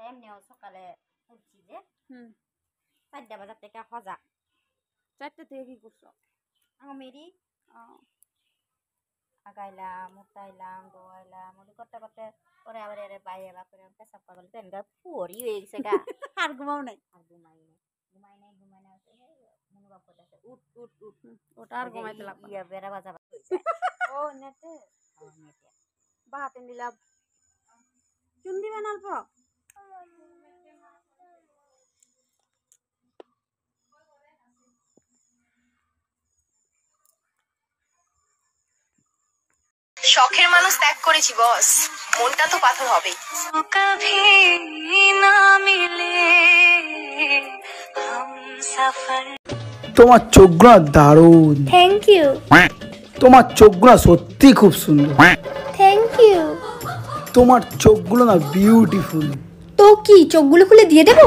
এমনিও সকালে উঠছি যে 4টা বাজার থেকে সজাগ। 4টা থেকে কি করছো? মেরি আগাইলাম, উঠাইলাম, ধোয়াইলাম, ওটি করতে করতে পরে আবার এর বাইরে বা করে পেশাব করবো তেন গা পুরি হয়ে গেছে গা। আর ঘুমাও নাই? আর ঘুমাই নাই মনোভাব করতেছে উঠ উঠ উঠ ওটা আর ঘুমাইতে লাগবে ইয়া বেড়া বাজা ও নেতে নেতে বাহাতে নিলাম চুন দিবেন অল্প। শখের মানুষ ত্যাগ করেছি বস, মনটা তো পাথর হবে। কভি না মিলে হামসফর। তোমার চোখগুলো দারুণ। Thank you. তোমার চোখগুলো সত্যি খুব সুন্দর। Thank you. তোমার চোখগুলো না বিউটিফুল। তো কি চোখগুলো খুলে দিয়ে দেবো?